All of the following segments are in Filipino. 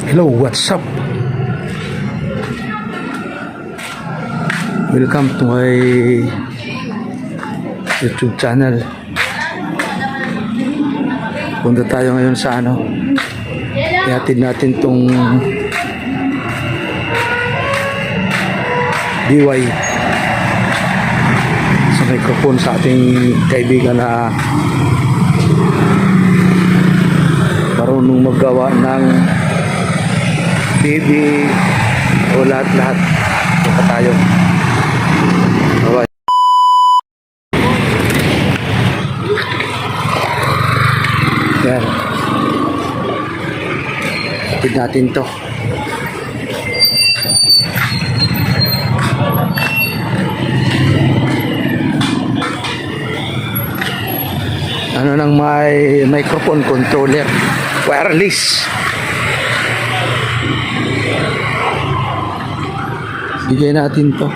Hello, what's up? Welcome to my YouTube channel. Punta tayo ngayon sa ihatid natin tong DY sa microphone sa ating kaibigan na marunong maggawa ng TV o lahat-lahat. Punta tayo. Bye-bye. Yan. Hatid natin to. Ano nang may microphone controller, wireless. Bigay natin to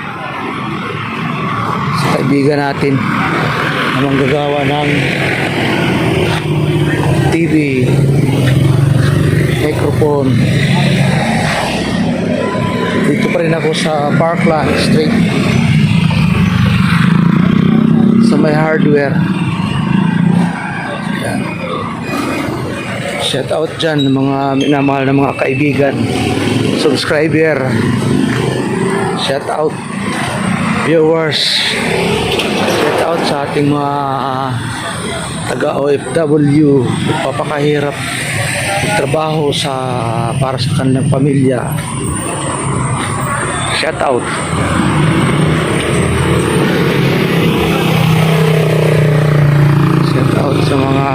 sa kaibigan natin na manggagawa ng TV, microphone. Dito pa rin ako sa Parkland Street sa may hardware. Yan. Shout out dyan mga minamahal na mga kaibigan, subscriber. Shout out viewers. Shout out sa ating mga taga OFW, papakahirap trabaho para sa kanilang pamilya. Shout out. Shout out sa mga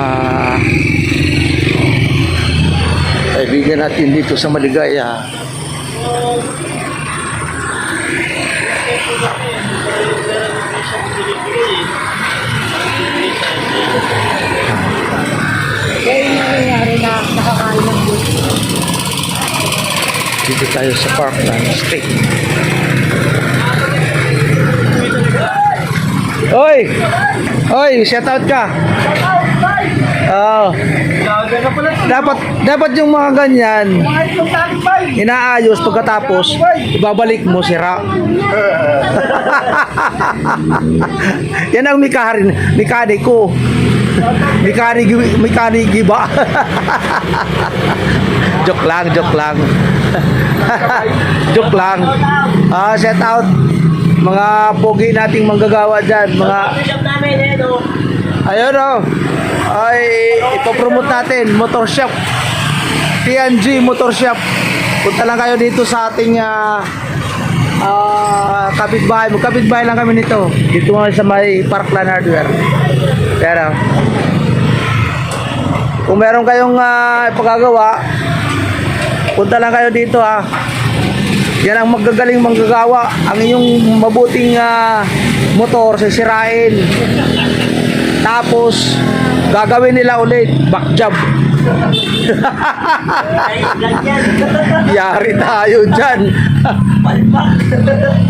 kaibigan natin dito sa Maligaya. Dito tayo sa Parkland Street. Oy! Oy, shout out ka. Oh. Dapat yung mga ganyan inaayos, pagkatapos ibabalik mo sira. Yan ang mekaniko. Mekaniki ba? Joke lang. Joke lang. Shout out mga pogi nating manggagawa dyan, mga ayun ay ipopromote natin, motor shop, TNG Motor Shop. Punta lang kayo dito sa ating kapitbahay. Magkapitbahay lang kami nito. Dito nga sa may Parkland Hardware. Pero kung meron kayong ipagagawa, punta lang kayo dito Yan ang magagaling manggagawa. Ang inyong mabuting motor sisirain, tapos gagawin nila ulit back job. Yari tayo dyan.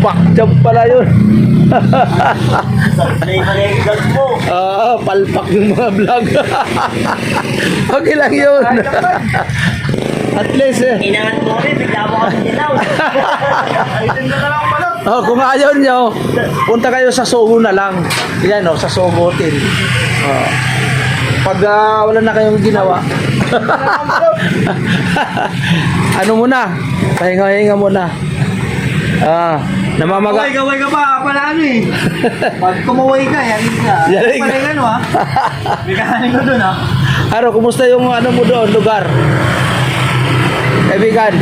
Back job pala yun. Palpak yung mga vlog. Okay lang yun. At least inangat mo rin, bigla mo kami dilaw. Kung ayaw nyo, punta kayo sa Sogo na lang. Yan sa Sogo Hotel. Pag wala na kayong ginawa, ano muna, pahinga muna. Namamaga. Gaway ka pa pala pag kumaway ka, yan ka. Pahinga mekaniko doon Kumusta yung mo doon, lugar? Kaibigan,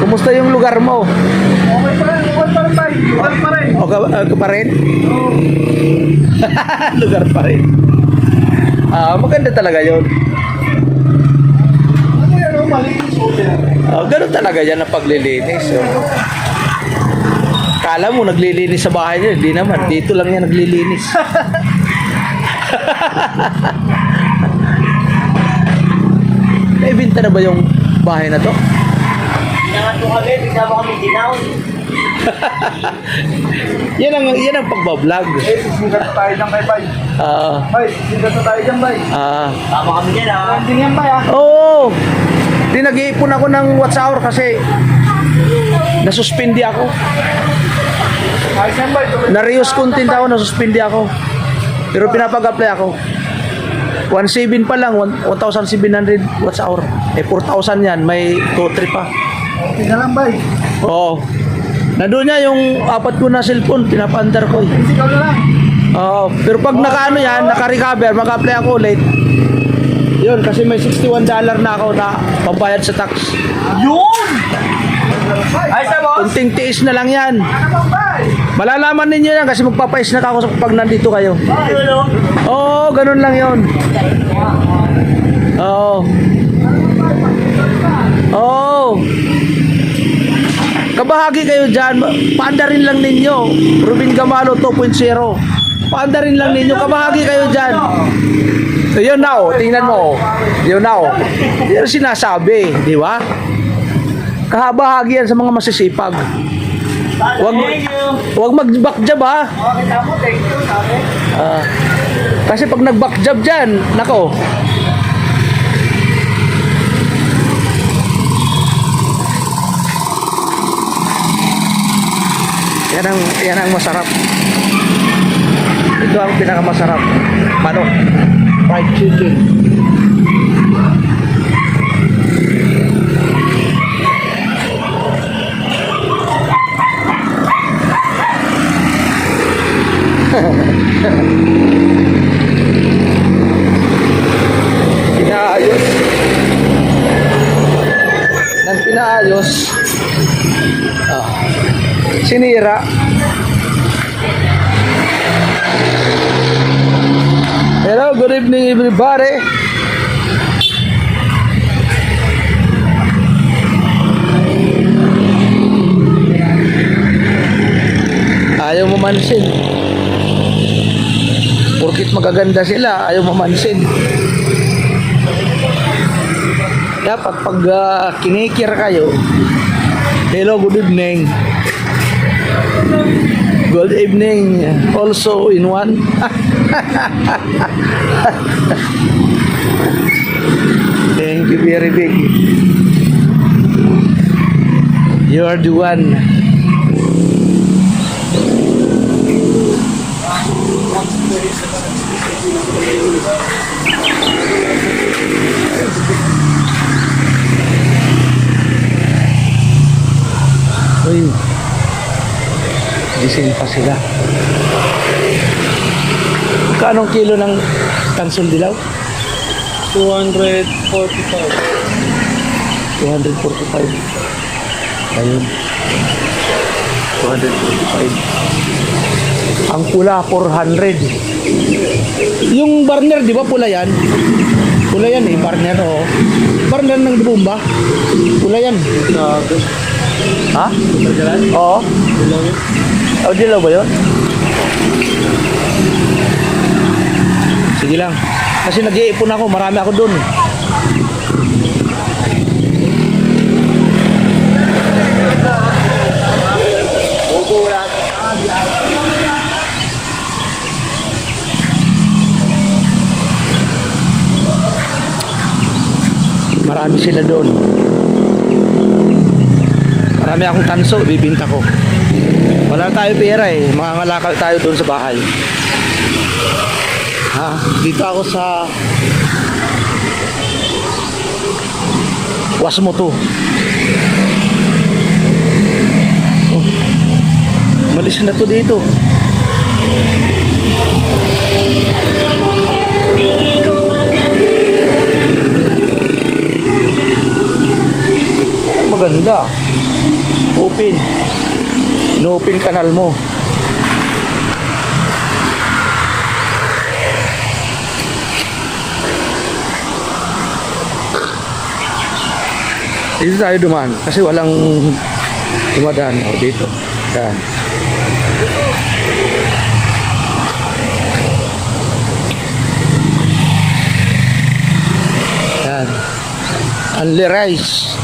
kumusta yung lugar mo? Okay pa rin, Okay pa rin? Lugar pa rin. Maganda talaga yun. Ganun talaga yan ang paglilinis. Kala mo naglilinis sa bahay niya, hindi naman. Dito lang yan naglilinis. Naibinta na ba yung bahay na to? Inangat mo kami, bigla mo kami dilaw. Yan ang pagbablog. Sigat tayo dyan kay Bay. Bay, sigat tayo dyan, Bay. Tama kami dyan, Oo. Di nag-iipon ako ng watch hour kasi nasuspindi ako. Na-reuse content ako, nasuspindi ako. Pero pinapag-apply ako. 1,700 pa lang, 1,700 watts hour. Eh, 4,000 yan, may 2-3 pa. Okay na lang, bay. Oo. Nandun niya yung apat ko na cellphone, pinapa-under ko. Ikaw na lang. Oo. Pero pag naka-ano yan, naka-recover, mag-apply ako ulit. Yun, kasi may $61 na ako na pambayad sa tax. Yun! Ay, sa boss? Kunting tiis na lang yan. Ano bang, bay? Malalaman ninyo yan kasi magpapais na ako pag nandito kayo. Ano? Oo, ganun lang yun. Oo. Oo. Kabahagi kayo dyan. Paandarin lang ninyo. Ruben Gamalo 2.0. Paandarin lang ninyo. Kabahagi kayo dyan. So, yun na oh. Tingnan mo oh. Yun na oh. Yun ang sinasabi. Di ba? Kahabahagi yan sa mga masisipag. Wag mag-backjab ha. Okay, tamo. Thank you, sabi. Kasi pag nag-backjab dyan, nako. Yan ang masarap. Ito ang pinakamasarap. Manok. Fried chicken. Pinaayos. Nang pinaayos. Sinira. Hello, good evening everybody. Ayaw mamansin. Porkit magaganda sila, ayaw mamansin. Dapat pag kinikir kayo, hello, good evening. Good evening also in one. Thank you very big. You are the one. Uy, gising pa sila. Kanong kilo ng tansol dilaw? 245. 245. Ayun. 245. Ang pula, 400. Yung burner, di ba pula yan? Pula yan eh, burner oh. Burner ng bomba. Pula yan. Ha? Oo. Oh, dilaw ba yun? Sige lang. Kasi nag-iipon ako, marami ako dun. Marami sila doon. Marami akong tanso, bibinta ko. Wala tayo pera eh, mangangalakal tayo doon sa bahay. Ha, dito ako sa Wasmoto. Oh, malis na to dito. Maganda. Open. Ino-open kanal mo. Dito tayo dumaan kasi walang dumadaan dito. Yan. Yan. Only rice.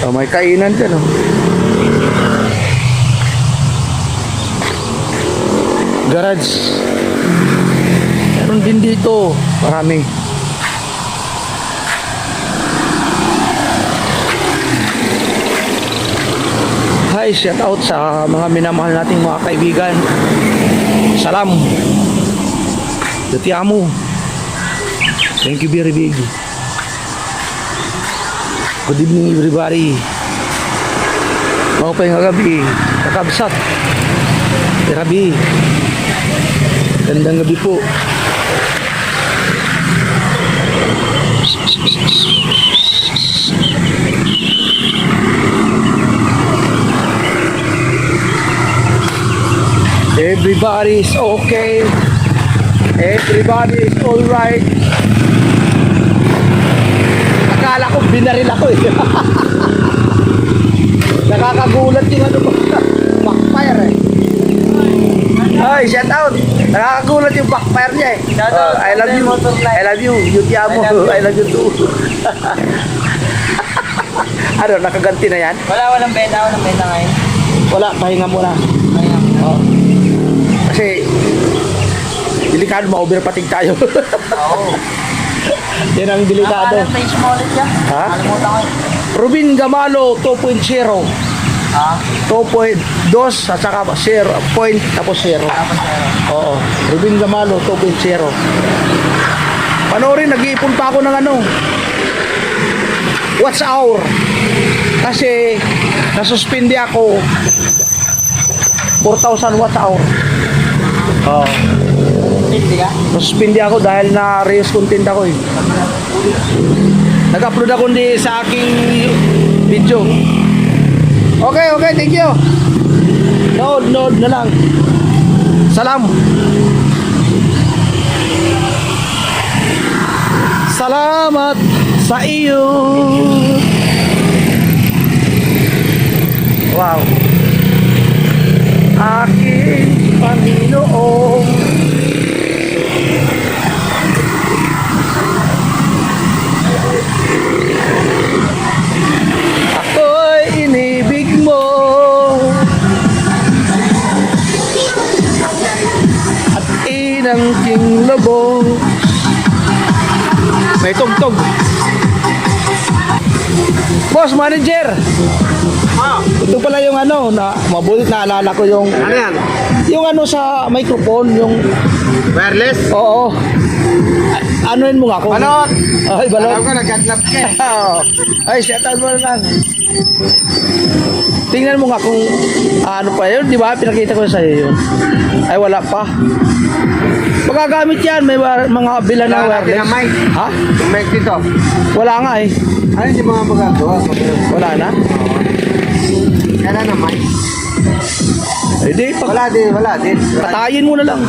Oh, may kainan dyan oh. Garage. Meron din dito. Marami. guys, shout out sa mga minamahal nating mga kaibigan. Salam. Dutiamo. Thank you very big. Good evening everybody. Mga pa yung gabi. Kakabsat. Grabe. Gandang gabi po. Everybody's okay. Everybody's alright. Akala ko binaril ako eh. Nakakagulat yung ano backfire eh. Ay, shout out. Nakakagulat yung backfire niya eh. Shout out. I love you. I love you. Yutiamo. I love you too. Ano, nakaganti na yan? Walang benta ngayon. Wala, pahinga muna. Ayan. Oh. Kasi delikado, ma-overpating tayo. Oo. Yan ang delikado. Alam page mo ulit siya? Ha? Kalimutan ko. Rubin Gamalo 2.0. Ha? 2.2 at saka 0 point tapos 0. Tapos Oo. Rubin Gamalo 2.0. Panoorin, nag-iipon pa ako ng ano. Watch hour. Kasi nasuspindi ako 4,000 watch hour. Oo. hindi ka? Nasuspindi ako dahil na reels content ako eh. Nag-upload ako hindi sa aking video. Okay, thank you. Nood na lang. Salam. Salamat sa iyo. Wow. Aking Panginoon. Ako'y inibig mo. At inangking lubos. May tugtog. Boss, manager. Ito pala yung ano, na mabuti naalala ko yung Ano yan? yung ano sa microphone, yung Wireless? oo. Anuin mo nga kung Balot! Ay, balot. Alam ko, nagkatlap ka eh. Ay, shoutout mo na lang. Tingnan mo nga kung ano pa yun, di ba? Pinakita ko sa iyo yun. Ay, wala pa. Pagkagamit yan, may mga bilan na Wala natin wireless. ang mic. Ha? Yung mic dito. Wala nga eh. Ano yung mga magagawa? Wala na. Kailan na mic? Eh di, Wala din. patayin mo na lang.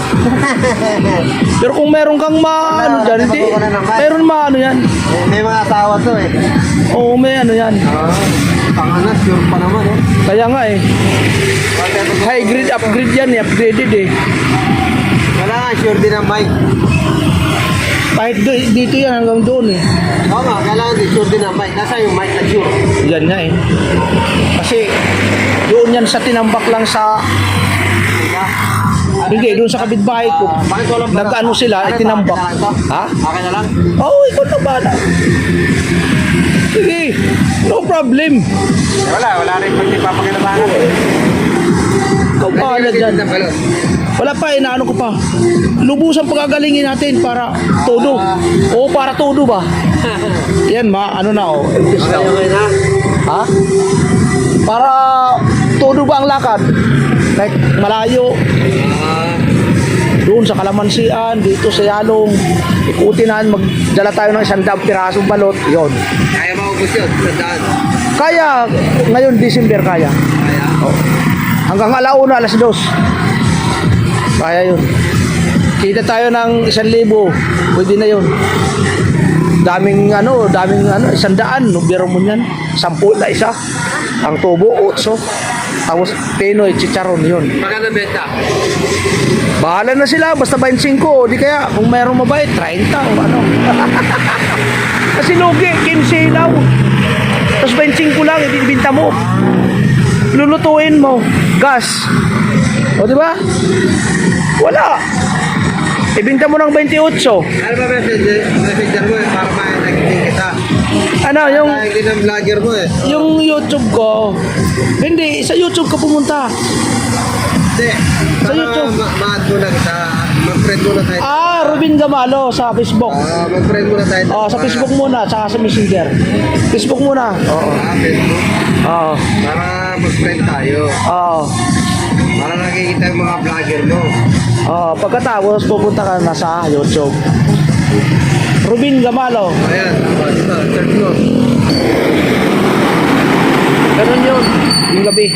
Pero kung meron kang ano dyan, hindi. makukuha na ng mic. Meron ano yan. May mga asawa to eh. Oo, may ano yan. Tanga na, sure pa naman eh. Kaya nga eh. High grade, upgrade yan eh. Upgraded eh. Wala nga, sure din ang mic. Kahit dito yan hanggang doon eh. Oo nga, kailangan din sure din ang mic. Nasa yung mic na sure? Yan nga eh. Kasi doon yan sa tinambak lang sa hindi, doon sa kapitbahay ko. Bakit walang para? Nag-ano sila, Ano, itinambak. akin na lang to? Ha? Akin na lang? Oo, ikaw na bala. Sige, no problem. Wala rin pag ipapakinabangan eh. Ikaw bala dyan. Wala pa, inaano ko pa. Lubusan pagagalingin natin para todo. Oo, para todo ba? Yan ano na oh. Empties na. Okay na. Ha? Para todo ba ang lakad? Like malayo. Doon sa Kalamansian, dito sa Yalong. Ikutin na, magdala tayo ng 100 pirasong balot. Yon. Kaya maubos yun, sandaan. Kaya, ngayon December kaya. Kaya? Oh. Hanggang alauna, alas 2. Kaya yun. Kita tayo ng 1,000. Pwede na yun. Daming 100. No, biro mo yan. 10 na isa. Ang tubo, 8. Tapos Pinoy, chicharon yun. Magkano benta? Bahala na sila, basta 25 o di kaya kung mayroong mabait, 30 o ano. Kasi lugi, 15 daw. Tapos 25 lang, ibinta mo. Lulutuin mo, gas. O di ba? Wala. Ibinta mo ng 28. Ano ba messenger mo para makikita kita? Ano, yung Hindi ng vlogger mo eh. yung YouTube ko, hindi, sa YouTube ko pumunta. Hindi. Sa YouTube. Ma-add mo na sa... Mag-friend muna tayo. Ruben Gamalo sa Facebook. Mag-friend muna tayo. Sa Facebook muna, saka sa Messenger. Facebook muna. Oo. Facebook. Oo. Para mag-friend tayo. Oo. Para nakikita yung mga vlogger mo. Pagkatapos pupunta ka na sa YouTube. Ruben Gamalo. Ayan. Basta. Search mo. Ganun yun. Yung gabi.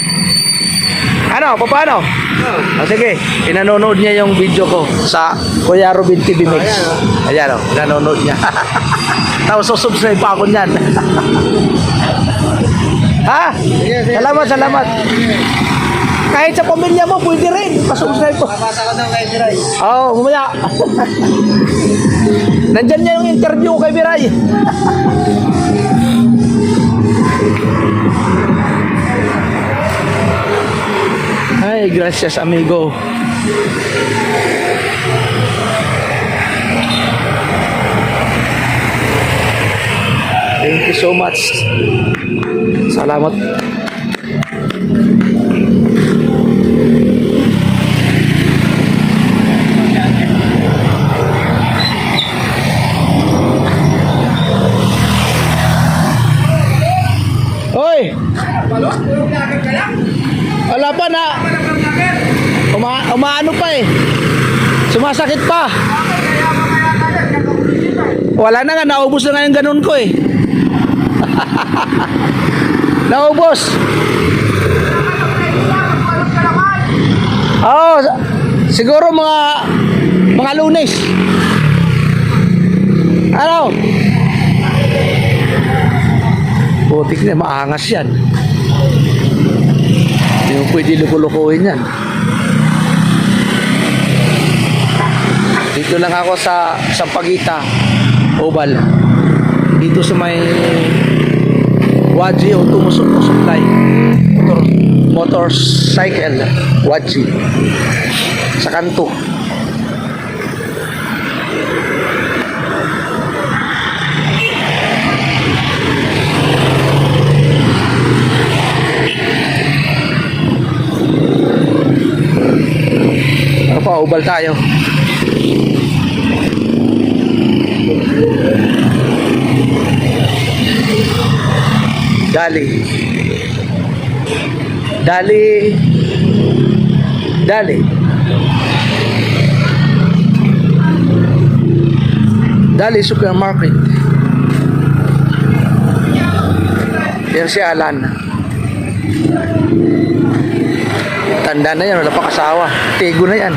Ano? Paano? Sige. Pinanonood niya yung video ko sa Kuya Ruben TV Mix. Ayan o. Pinanonood niya. Tapos susubscribe pa ako niyan. Ha? Salamat. Kahit sa pamilya mo, pwede rin. Pasubscribe po. Papasa ko ng kay Diray. Mamaya. Nandyan niya yung interview kay Biray. Ay, gracias amigo. Thank you so much. Salamat. Hoy! Wala pa na. Umaano pa eh. Sumasakit pa. Wala na nga, naubos na nga yung ganun ko eh. Naubos. Siguro mga Lunes. Ano? Putik na, maangas yan. Hindi mo pwede lukulukuhin yan. Dito lang ako sa Sampaguita, Oval. Dito sa may Waji Automotive Supply. Motorcycle. Waji. Sa kanto. Ano pa, Oval tayo. Dali Supermarket. Yan si Alan. Tanda na yan, wala pa kasawa. Tigo na yan.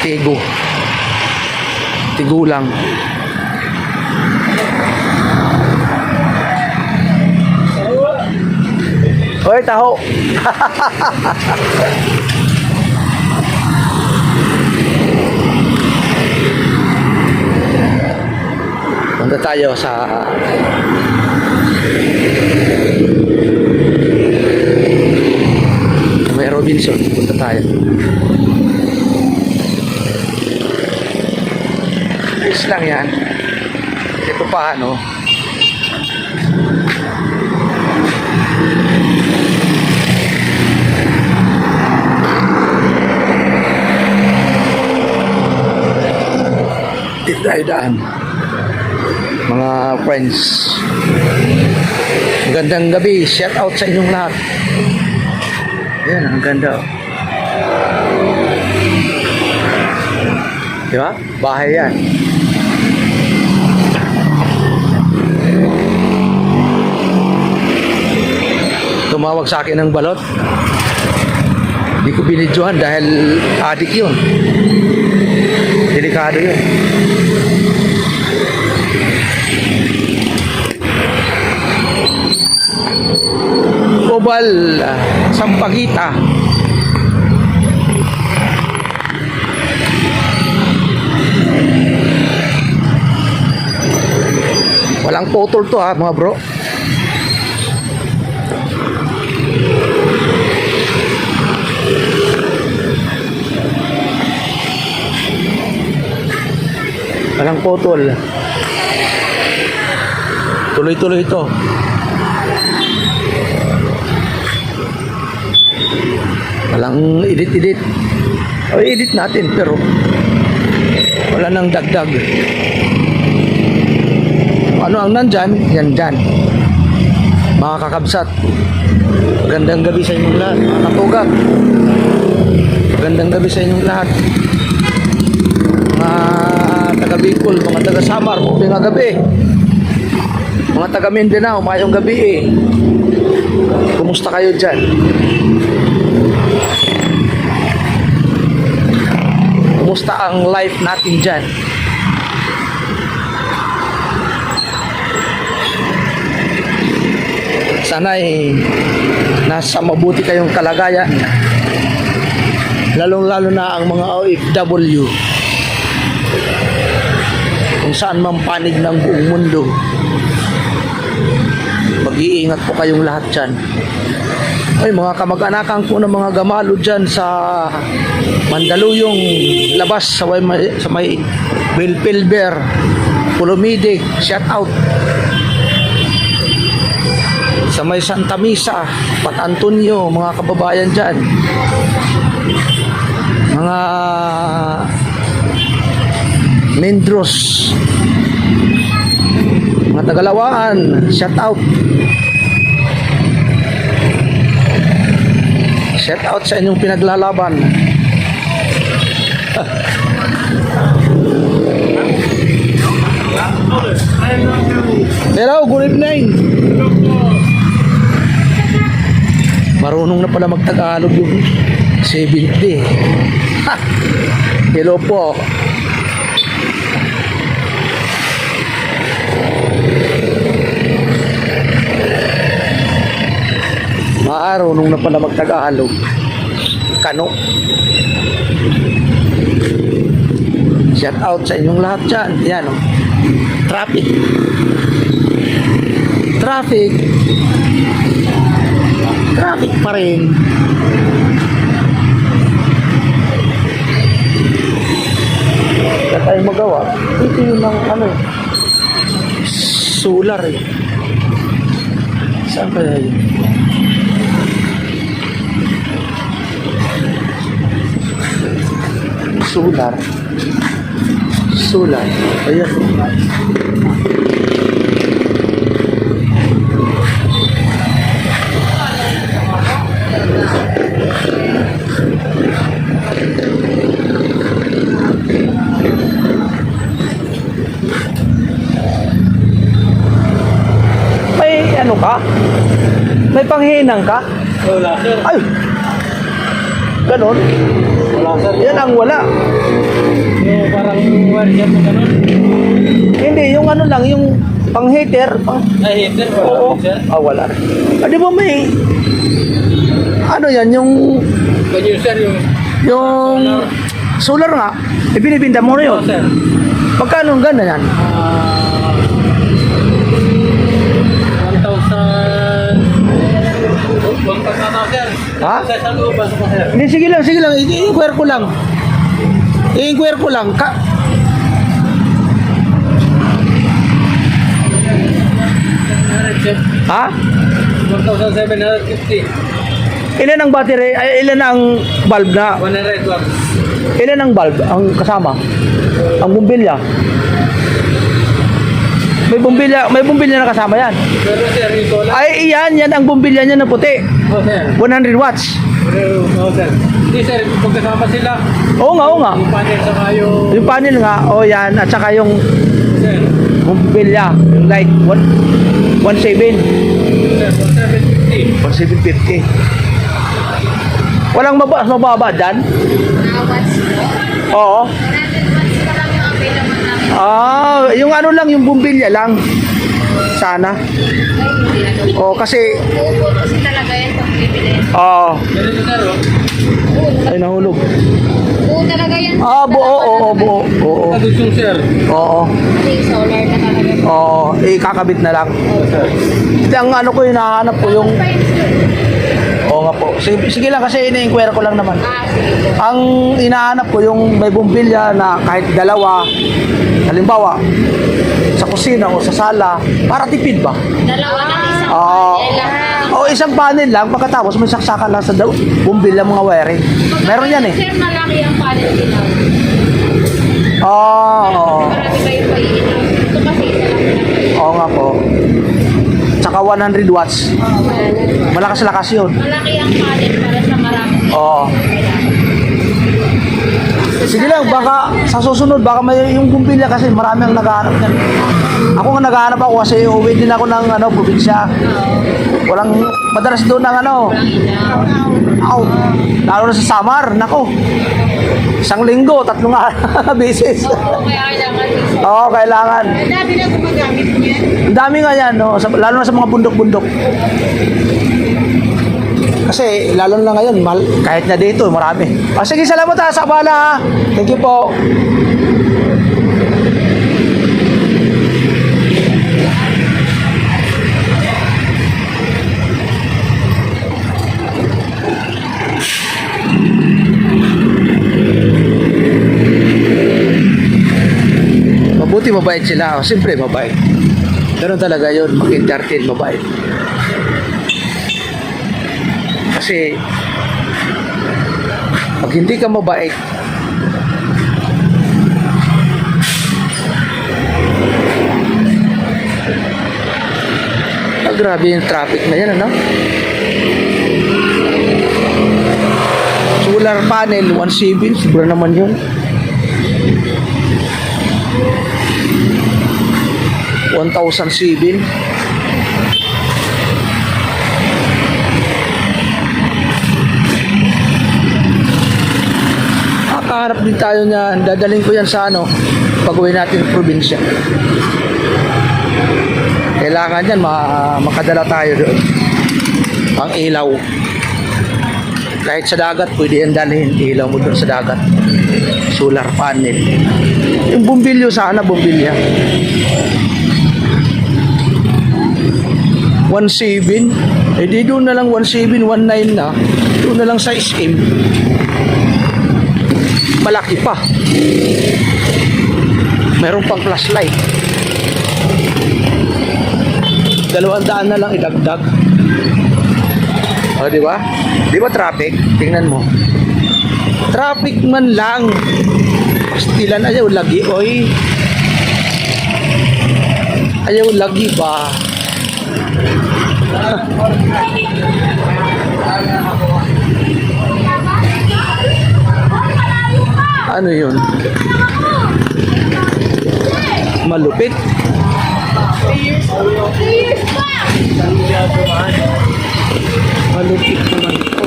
Tigo lang. Hoy, taho. Punta tayo sa may Robinson. Punta tayo. Ayos lang yan. Ito pa ano. Daan. Mga friends, magandang gabi, shout out sa inyong lahat. Yan, ang ganda. Diba? Bahay yan. Tumawag sa akin ng balot. Hindi ko binidyohan dahil adik yun. Delikado yun. Oval, Sampaguita. Walang putol to ha mga bro. Walang putol. Tuloy-tuloy ito. Walang edit-edit. O edit natin pero wala nang dagdag. Ano ang nandyan? Yan dyan. Mga kakabsat. Magandang gabi sa inyong lahat. Mga katugag. Magandang gabi sa inyong lahat. Mga taga Bicol, mga taga Samar, mga gabi. Mga taga Mindanao, mayong gabi eh. Kumusta kayo dyan? Kumusta ang life natin dyan? Sana'y nasa mabuti kayong kalagayan. Lalong-lalo na ang mga OFW. Kung saan man panig ng buong mundo. Mag-iingat po kayong lahat dyan. Ay, mga kamag-anakan ko ng mga gamalo dyan sa Mandaluyong labas sa may Belpelber, Pulumidik, shout out. Sa may Santa Misa, Pat Antonio, mga kababayan dyan. Mga Mendros, mga Tagalawaan, shout out. Shout out sa inyong pinaglalaban. Hello, good evening. Marunong na pala magtagalog yung 70. Ha! Hello po. Marunong na pala magtagalog. Kano. Shout out sa inyong lahat dyan. Yan o. Traffic. Traffic. Traffic pa rin. Wala tayong magawa. Ito yung mga ano eh. Solar eh. Saan kaya yun? Solar. Solar. Ayan. May ano ka? May panghinang ka? Wala, sir. Ay! Ganon? Wala, sir. Yan ang wala. Yung parang wire dyan mo ganun. Hindi, yung ano lang, yung pang-heater. Ay, heater. Oo. Wala, sir. Ah, wala rin. Ah, di ba may... Ano yan, yung... Ganyan, sir, yung... Yung... Solar nga. Ibinibinda mo na yun. Oo, sir. Magkano ang ganda yan? 1,000... 1,000, sir. Ha? Sa isang loob, basta po, sir. Hindi, sige lang, sige lang. I-inquire ko lang. I-inquire ko lang. Sir, Ha? 1,750. Ilan ang battery? Ay, ilan ang bulb na? 100 watts. Ilan ang bulb ang kasama? Ang bumbilya? May bumbilya na kasama yan. Pero, sir, yung solar. Ay, yan ang bumbilya niya na puti. Oo, sir. 100 watts. Oo, sir. Hindi, sir, pagkasama sila. Oo nga, oo nga. Yung panel sa kayo. Yung panel nga, yan. At saka yung Sir. bumbilya. Yung light, 1.7. Sir, 1,750. 1,750. Walang mababa dyan? Watts po. Oo. 100 watts pa lang yung available namin. Yung ano lang, yung bumbilya lang. Sana. Ay, hindi na. Oo, kasi... Uupo kasi talaga yan pag bibili. Oo. Ganito, sir, oh. Ay, nahulog. Buo talaga yan. Buo, oo, buo. Oo. Kadusyong, sir. Oo. Kasi solar na talaga. Oo. Kakabit na lang. Oo, sir. Ito ang ano ko, hinahanap ko yung... Oo Oo nga po. Sige lang kasi ini-inquire ko lang naman. Sige. Ang inahanap ko yung may bumbilya na kahit dalawa, halimbawa, sa kusina o sa sala, para tipid ba? Dalawa ng isang Oo. panel. O isang panel lang, pagkatapos may saksakan lang sa bumbilya mga wiring. Meron yan eh. Sir, malaki ang panel dinaw. Oo. Marami kayong paiinaw. Ito kasi isa lang pinapaiinaw. Oo nga po. Tsaka 100 watts. Malakas-lakas yun. Malaki ang panel para sa marami. Oo. Sige lang, baka sa susunod, baka may yung bumbilya kasi marami ang naghahanap yan. Ako nga naghahanap ako kasi uwi din ako ng probinsya. Walang, madalas doon ng Walang inaw. lalo na sa Samar, nako. Isang linggo, 3 beses. Oo, kaya kailangan isa. Oo, kailangan. Dati na gumagamit niya. Ang dami nga yan, no? Lalo na sa mga bundok-bundok. Kasi lalo na ngayon, kahit na dito, marami. Sige, salamat ha, sa abala ha. Thank you po. Mabuti mabait sila. Siyempre mabait. Ganun talaga yun. Mag-entertain, mabait. Kasi pag hindi ka mabait, grabe yung traffic na yan, ano? Solar panel, 1.7, siguro naman yun. $1,007. Nakaharap din tayo niyan. Dadaling ko yan sa pag-uwi natin sa probinsya. Kailangan yan makadala tayo doon. Ang ilaw. Kahit sa dagat, pwede yan dalhin. Ilaw mo doon sa dagat. Solar panel. Yung bumbilyo sana, bumbilya. 1.7. Eh di doon na lang 1.7, 1.9 na. Doon na lang sa SM. Malaki pa. Meron pang flashlight. 200 na lang idagdag. O, di ba? Di ba traffic? Tingnan mo. Traffic man lang. Pastilan ayaw lagi. Oy. Ayaw lagi ba? Ano yun? Malupit. Malupit naman ito.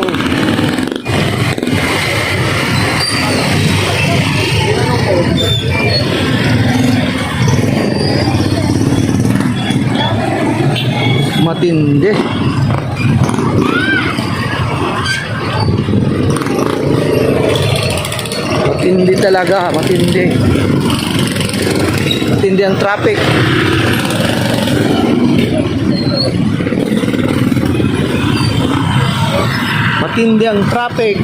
Matindi. Matindi talaga, matindi. Matindi ang traffic. Matindi ang traffic.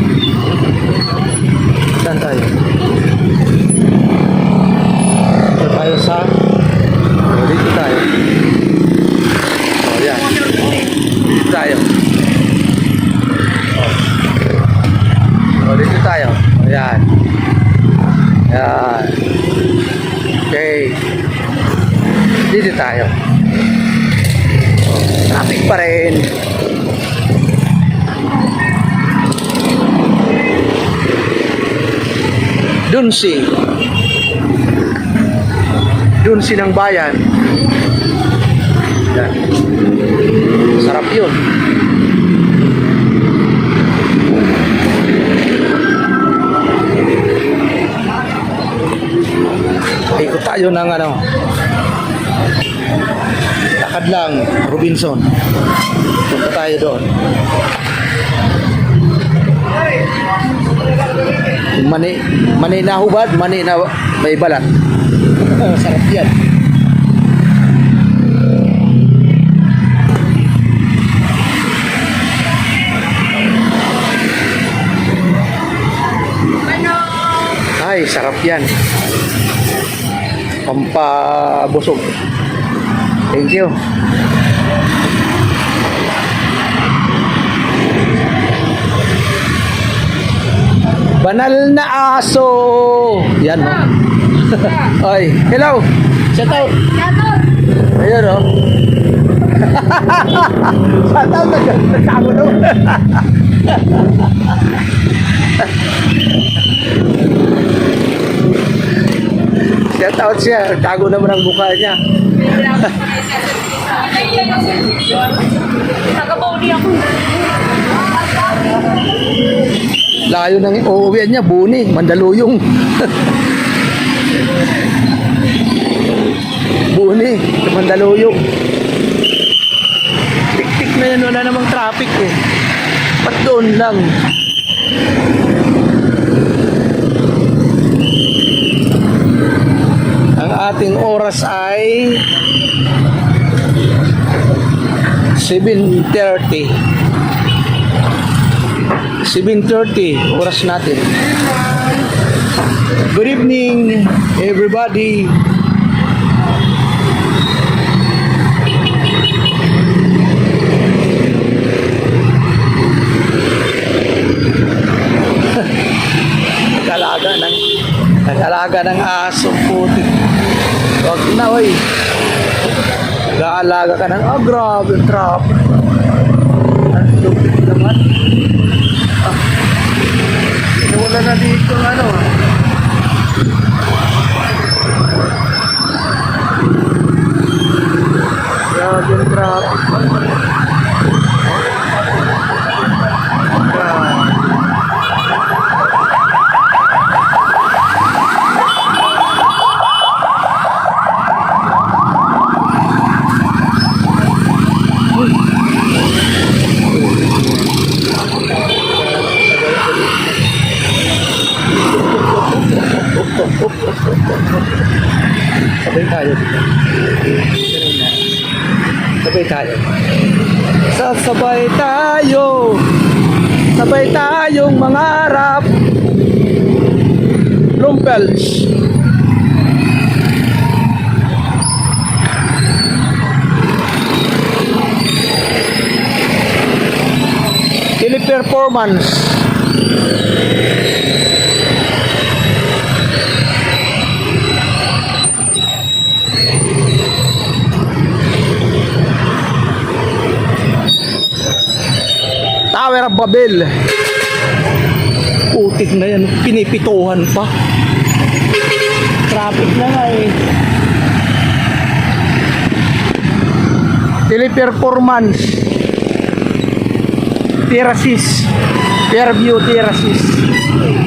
Saan tayo? Dito tayo sa... Dito tayo. Yan. Dito tayo. Dito tayo. Ayan. Ayan. Okay. Dito tayo. Traffic pa rin. Dunsi. Dunsi ng bayan. Yan. Sarap yun. Ikot tayo ng lakad lang, Robinson. Punta tayo doon. Mani na hubad, mani na may balat. Sarap yan. Ay, sarap yan. Pampabusog. Thank you. Banal na aso. Yan, no? Ay, hello. Shout out. Ayun, no? Shout out. Nagkamo naman. Shout out siya. Tago naman ang mukha niya. Nag-body ako. Layo ng uuwian niya, Buni, Mandaluyong. Buni, Mandaluyong. Tik-tik na yan, wala namang traffic eh. Ba't doon lang? Ang ating oras ay 7:30. 7:30 oras natin. Good evening everybody. Nag-alaga ng aso puti. Wag na oy. Nag-aalaga ka ng grabe traffic. Ang lupit naman. Wala na dito ano. Grabe yung traffic. Sabay tayo. Sabay tayo. Sasabay tayo. Sabay tayong mangarap. Lumpels. Teleperformance. Tower of Babel. Putik na yan. Pinipituhan pa. Traffic na nga eh. Teleperformance. Terraces. Fairview Terraces.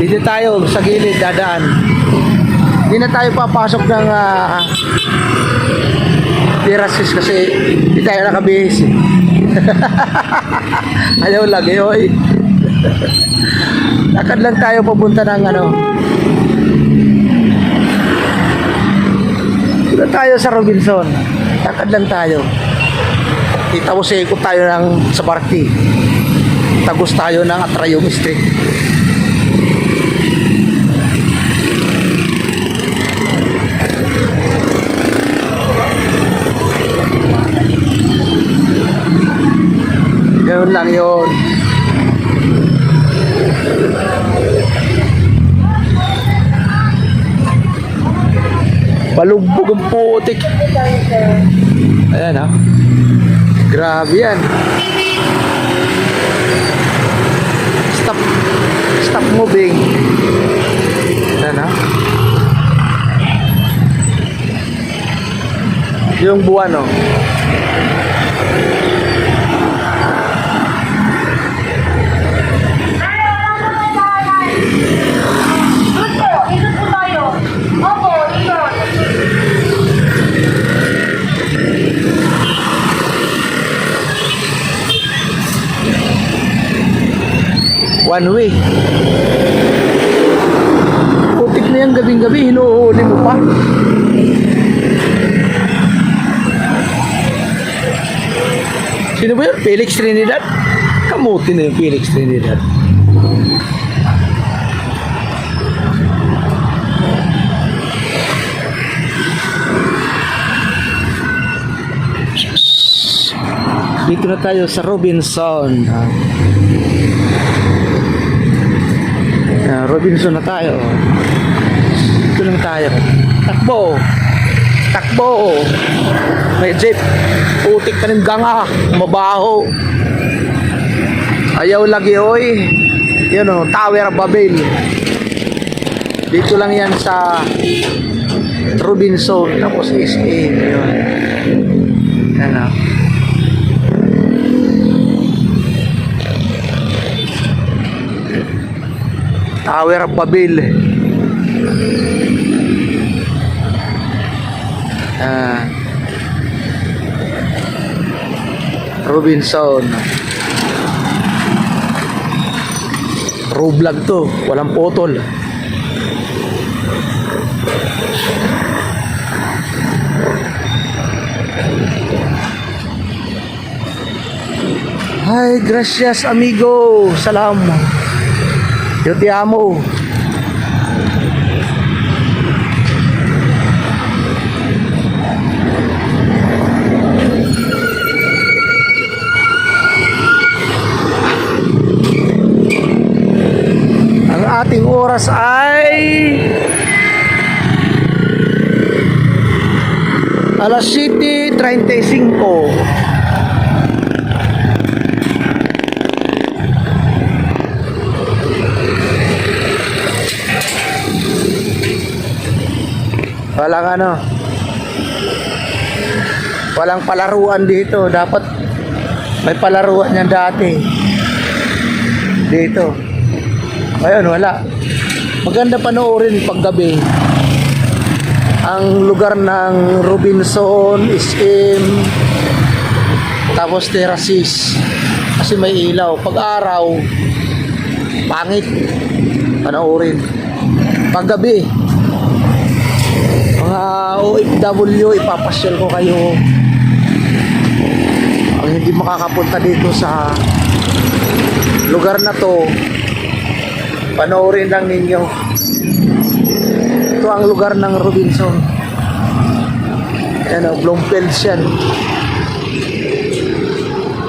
Dito tayo sa gilid dadaan. Hindi na tayo papasok ng Terraces kasi hindi tayo nakabihis eh. Ayaw lang eh, oy. Lakad lang tayo papunta ng ano. Dito tayo sa Robinson. Lakad lang tayo. Kita mo sa ikot tayo ng sa Barti. Tagos tayo ng Atrayong Street. Ganoon lang yun. Palugbog ang putik. Ayan ha. Grabe yan. Stop moving. Ayan ha. Yung buwan oh. One way. Putik na yung gabing-gabi, hinuhuli mo pa. Sino ba yun? Felix Trinidad? Kamuti na yung Felix Trinidad. Dito na tayo sa Robinson. Robinson na tayo. Dito lang tayo. Takbo. Takbo. May jeep. Putik ka ng ganga. Mabaho. Ayaw lagi oy. Yun o, Tower of Babel. Dito lang yan sa Robinson. Tapos SA. Yun. Yan o. Tower of Babel. Robinson. Raw vlog to, walang potol. Ay, gracias amigo. Salam. Yo te amo. Ang ating oras ay alas 7:35. Walang palaruan dito. Dapat may palaruan yan dati dito. Ayun, wala. Maganda panoorin paggabi ang lugar ng Robinson, SM, tapos Terraces, kasi may ilaw. Pag araw pangit panoorin. Paggabi mga OFW, ipapasyal ko kayo. Ang hindi makakapunta dito sa lugar na to, panoorin lang ninyo. Ito ang lugar ng Robinson. Yan o, Bloomfields yan.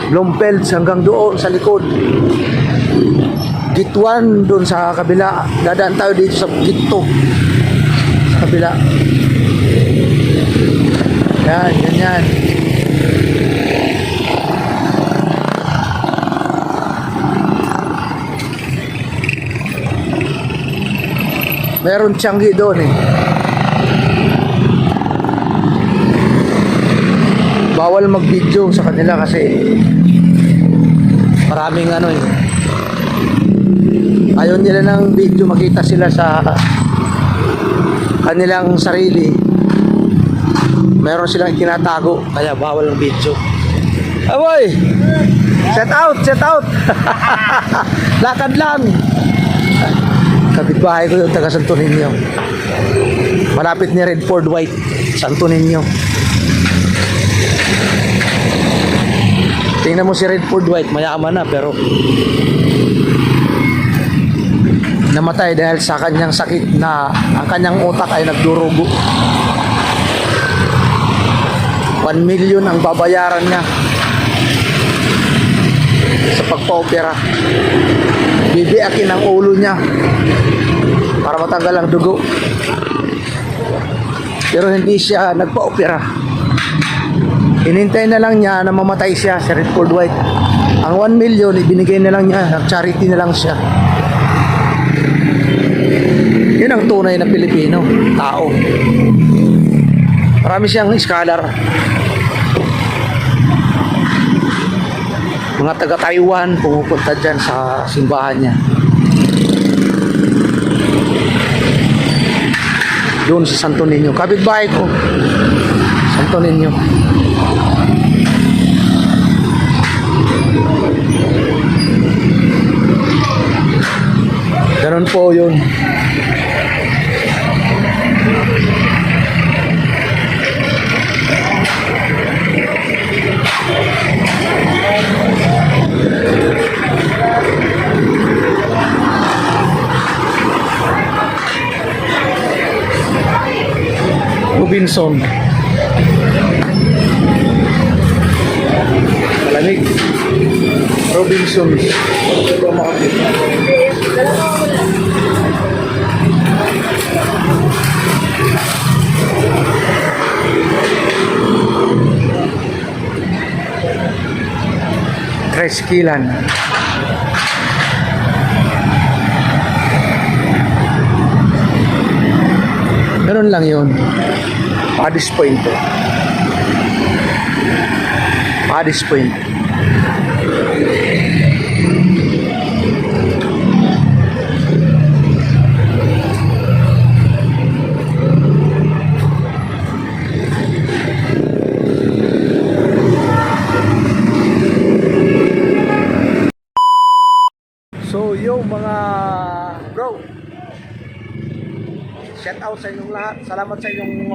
Bloomfields hanggang doon sa likod. Gate 1 doon sa kabila. Dadaan tayo dito sa Gate 2 sa kabila. Yan, ganyan. Meron Tianggi doon eh. Bawal mag-video sa kanila kasi maraming ano eh. Ayaw nila ng video, makita sila sa kanilang sarili. Meron silang tinatago, kaya bawal ang video. Aboy! Set out! Set out! Lakad lang! Kapitbahay ko yung taga Santo Niño. Malapit ni Redford White, Santo Niño. Tingnan mo si Redford White, mayaman na pero namatay dahil sa kanyang sakit na ang kanyang utak ay nagdurugo. 1 million ang babayaran niya sa pagpa-opera. Bibiakin ang ulo niya para matanggal ang dugo. Pero hindi siya nagpa-opera. Inintay na lang niya na mamatay siya, si Redford White. Ang 1 million ibinigay na lang niya, nag-charity na lang siya. Yun ang tunay na Pilipino, tao. Marami siyang scholar. Mga taga-Taiwan pumupunta dyan sa simbahan niya. Doon sa Santo Niño. Kapitbahay ko, Santo Niño. Ganun po yun. Robinson. Malamig. Robinsons. Ito makakita. Treskilan. Ganun lang yun. Paddy's Point to. Paddy's Point. So yung mga bro, shout out sa inyong lahat. Salamat sa inyong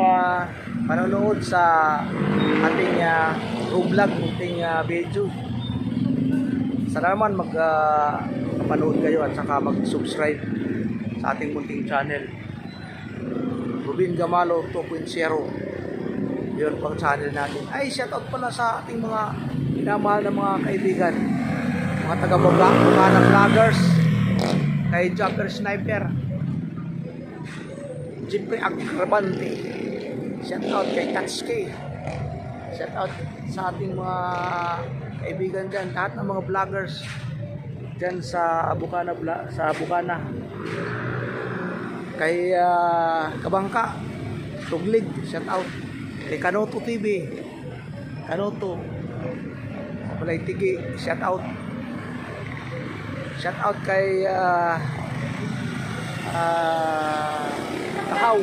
panonood sa ating vlog, ating video. Sana naman magpanood kayo at saka mag-subscribe sa ating munting channel. Rubin Gamalo 2.0. Yun pang channel natin. Ay, shout out pala sa ating mga minamahal na mga kaibigan. Mga taga-Bogana ng vloggers. Kay Jumper Sniper. Jeffrey Agrabante. Shout out kay Tatsuki. Shout out sa ating mga kaibigan dyan. Lahat ng mga vloggers dyan sa Bukana. Kay Kabangka. Tuglig. Shout out. Kay Kanoto TV. Kanoto. Walay Tigi. Shout out. Shout out kay Takaw.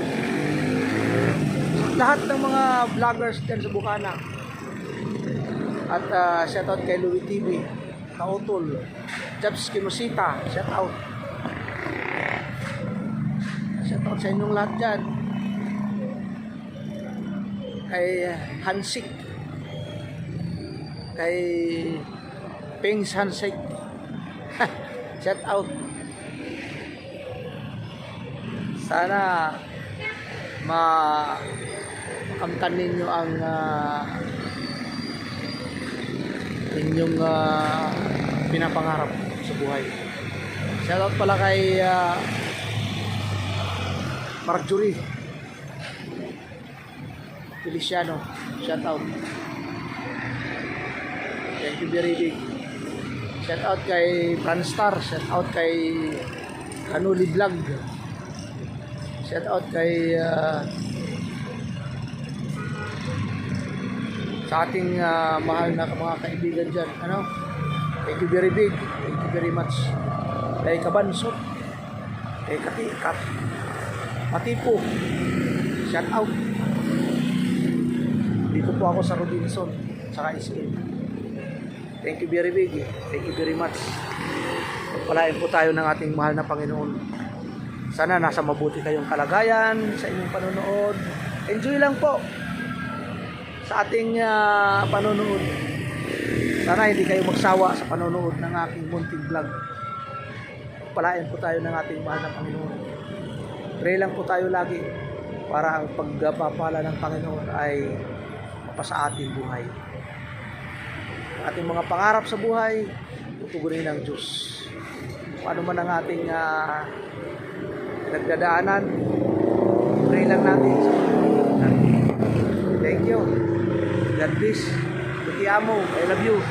Lahat ng mga vloggers dyan sa Bukana. At shout out kay Louie TV, Kautol, Jabs Kimusita, shout out. Shout out sa inyong lahat dyan. Kay Hansik, kay Pings Hansik. Shout out. Sana makamtan ninyo ang inyong pinapangarap sa buhay. Shout out pala kay Marjorie Feliciano. Shout out. Thank you very big. Shout out kay Franstar, shout out kay Kanuli Vlog. Shout out kay sa ating mahal na mga kaibigan dyan. Ano? Thank you very big. Thank you very much. Kay Kabansot, kay Katikat, Matipo, shout out. Dito po ako sa Robinson, saka Iskil. Thank you very big. Thank you very much. Pagpalain po tayo ng ating mahal na Panginoon. Sana nasa mabuti kayong kalagayan sa inyong panonood. Enjoy lang po sa ating panonood. Sana hindi kayo magsawa sa panonood ng aking munting vlog. Pagpalain po tayo ng ating mahal na Panginoon. Pray lang po tayo lagi para ang pagpapala ng Panginoon ay mapasa ating buhay. Ating mga pangarap sa buhay, tutugunin ng Diyos. Kung ano man ang ating pinagdadaanan, pray lang natin sa Panginoon. Thank you. God bless. Tuti amo. I love you.